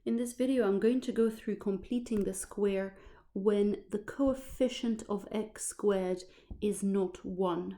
In this video, I'm going to go through completing the square when the coefficient of x squared is not 1.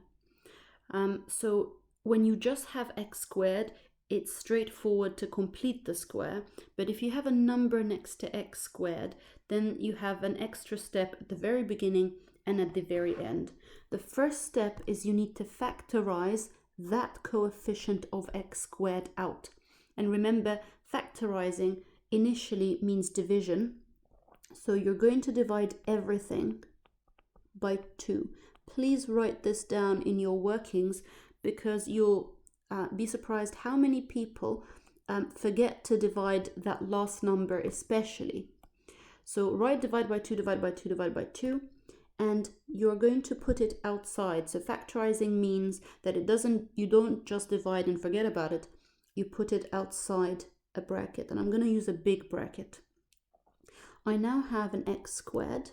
So when you just have x squared, it's straightforward to complete the square. But if you have a number next to x squared, then you have an extra step at the very beginning and at the very end. The first step is you need to factorize that coefficient of x squared out. And remember, factorizing initially means division. So you're going to divide everything by 2. Please write this down in your workings because you'll be surprised how many people forget to divide that last number especially. So write divide by 2, divide by 2, divide by 2, and you're going to put it outside. So factorizing means that you don't just divide and forget about it. You put it outside a bracket, and I'm going to use a big bracket. I now have an x squared.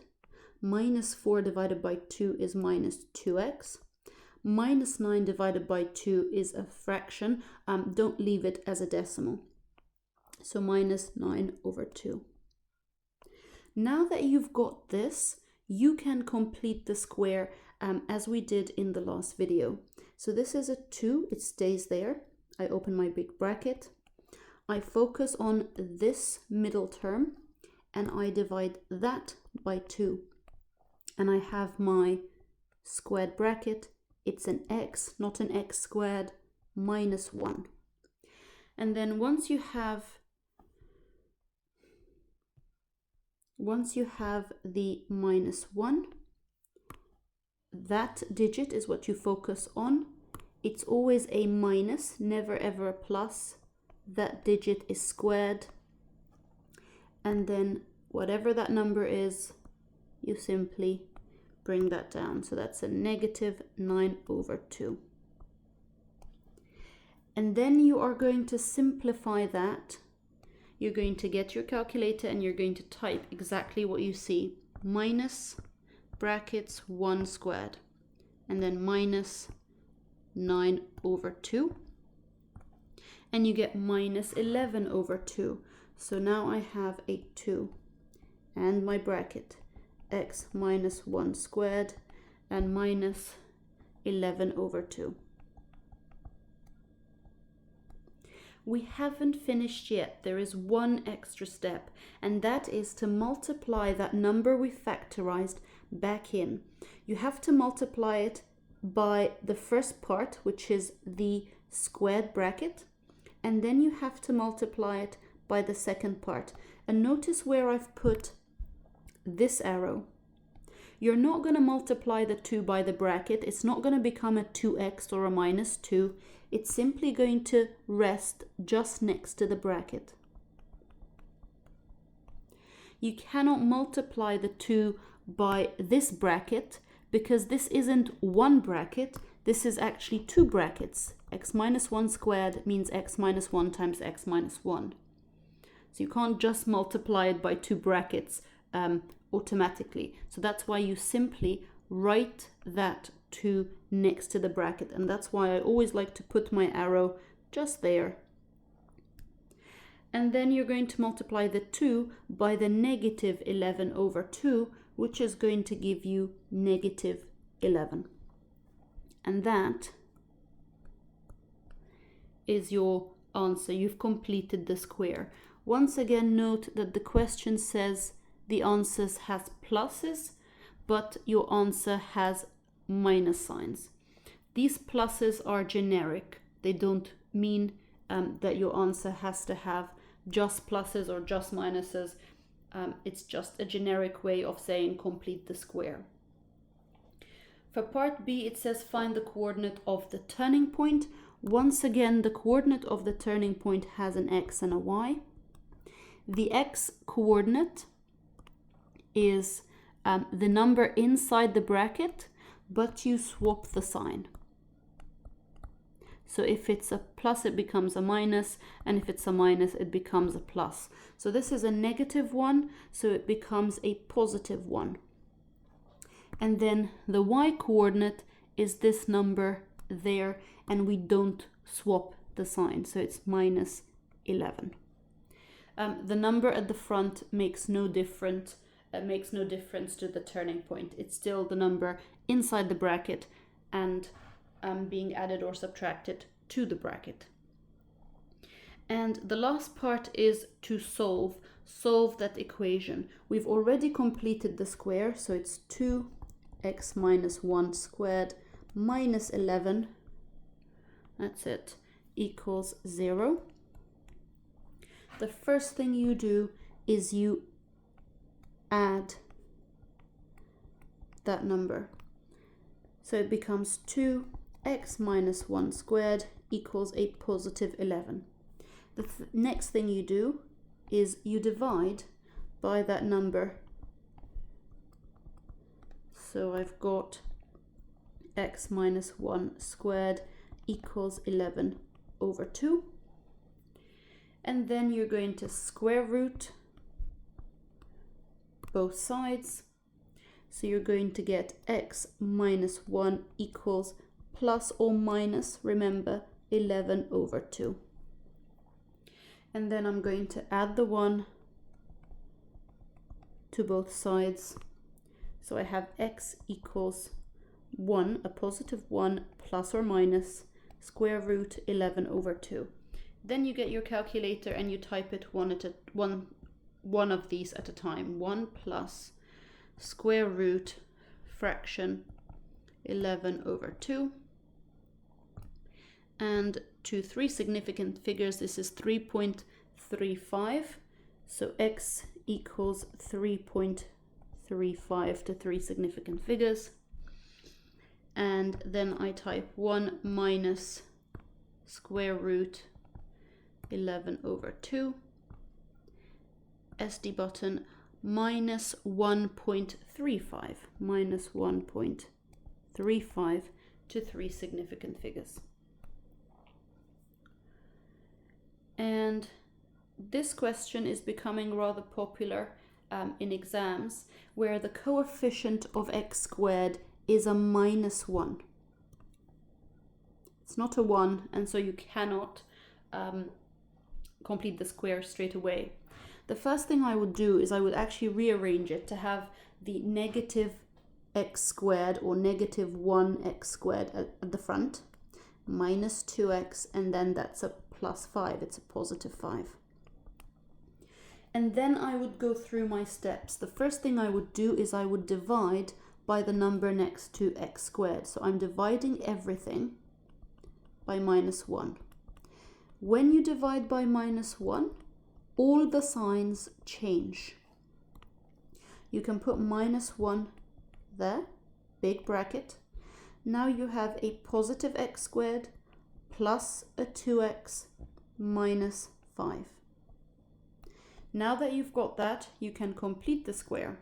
Minus 4 divided by 2 is minus 2x. Minus 9 divided by 2 is a fraction. Don't leave it as a decimal. So minus 9 over 2. Now that you've got this, you can complete the square as we did in the last video. So this is a 2, it stays there. I open my big bracket. I focus on this middle term and I divide that by 2. And I have my squared bracket. It's an x, not an x squared, minus 1. And then once you have the minus 1, that digit is what you focus on. It's always a minus, never ever a plus. That digit is squared. And then whatever that number is, you simply bring that down. So that's a negative 9 over 2. And then you are going to simplify that. You're going to get your calculator and you're going to type exactly what you see. Minus brackets 1 squared. And then minus 9 over 2. And you get minus 11 over 2. So now I have a 2. And my bracket. X minus 1 squared and minus 11 over 2. We haven't finished yet. There is one extra step, and that is to multiply that number we factorized back in. You have to multiply it by the first part, which is the squared bracket, and then you have to multiply it by the second part. And notice where I've put this arrow. You're not going to multiply the 2 by the bracket. It's not going to become a 2x or a minus 2. It's simply going to rest just next to the bracket. You cannot multiply the 2 by this bracket because this isn't one bracket. This is actually 2 brackets. X minus 1 squared means x minus 1 times x minus 1. So you can't just multiply it by 2 brackets automatically. So that's why you simply write that 2 next to the bracket, and that's why I always like to put my arrow just there. And then you're going to multiply the 2 by the negative 11 over 2, which is going to give you negative 11. And that is your answer. You've completed the square. Once again, note that the question says the answer has pluses, but your answer has minus signs. These pluses are generic. They don't mean that your answer has to have just pluses or just minuses. It's just a generic way of saying complete the square. For part B, it says find the coordinate of the turning point. Once again, the coordinate of the turning point has an x and a y. The x coordinate is the number inside the bracket, but you swap the sign. So if it's a plus, it becomes a minus, and if it's a minus, it becomes a plus. So this is a negative 1, so it becomes a positive 1. And then the y coordinate is this number there, and we don't swap the sign, so it's minus 11. the number at the front makes no difference to the turning point. It's still the number inside the bracket and being added or subtracted to the bracket. And the last part is to solve that equation. We've already completed the square, so it's 2x minus 1 squared minus 11, that's it, equals 0. The first thing you do is you add that number. So it becomes 2x minus 1 squared equals a positive 11. The next thing you do is you divide by that number. So I've got x minus 1 squared equals 11 over 2. And then you're going to square root both sides. So you're going to get x minus 1 equals plus or minus, remember, 11 over 2. And then I'm going to add the 1 to both sides. So I have x equals 1, a positive 1, plus or minus square root 11 over 2. Then you get your calculator and you type it one of these at a time. 1 plus square root fraction 11 over 2. And to three significant figures, this is 3.35. So x equals 3.35 to three significant figures. And then I type 1 minus square root 11 over 2. SD button minus 1.35. Minus 1.35 to three significant figures. And this question is becoming rather popular in exams, where the coefficient of x squared is a minus 1. It's not a 1, and so you cannot complete the square straight away. The first thing I would do is I would actually rearrange it to have the negative x squared or negative 1x squared at the front, minus 2x, and then that's a plus 5, it's a positive 5. And then I would go through my steps. The first thing I would do is I would divide by the number next to x squared. So I'm dividing everything by minus 1. When you divide by minus 1, all the signs change. You can put minus 1 there, big bracket. Now you have a positive x squared plus a 2x minus 5. Now that you've got that, you can complete the square.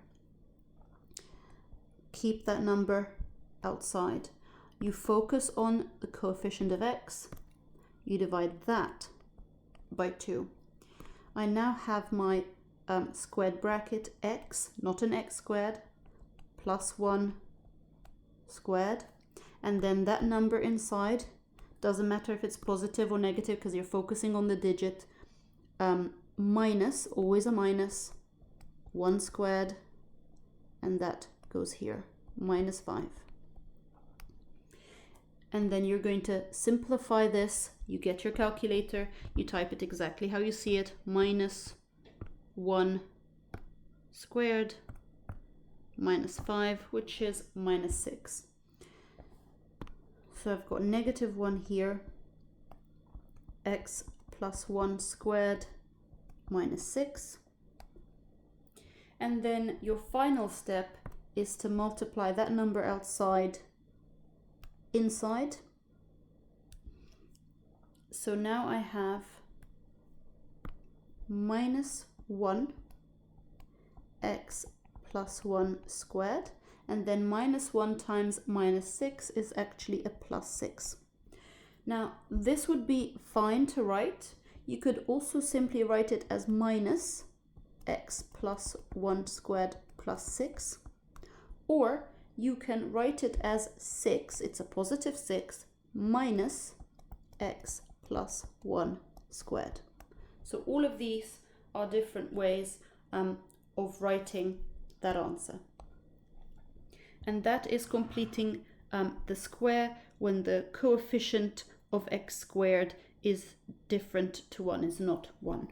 Keep that number outside. You focus on the coefficient of x. You divide that by 2. I now have my squared bracket x, not an x squared, plus 1 squared. And then that number inside, doesn't matter if it's positive or negative because you're focusing on the digit, minus, always a minus, 1 squared, and that goes here, minus 5. And then you're going to simplify this. You get your calculator, you type it exactly how you see it, minus 1 squared minus 5, which is minus 6. So I've got negative 1 here, x plus 1 squared minus 6. And then your final step is to multiply that number outside inside. So now I have minus 1 x plus 1 squared, and then minus 1 times minus 6 is actually a plus 6. Now this would be fine to write. You could also simply write it as minus x plus 1 squared plus 6, or you can write it as 6, it's a positive 6, minus x plus 1 squared. So all of these are different ways of writing that answer. And that is completing the square when the coefficient of x squared is different to 1, is not 1.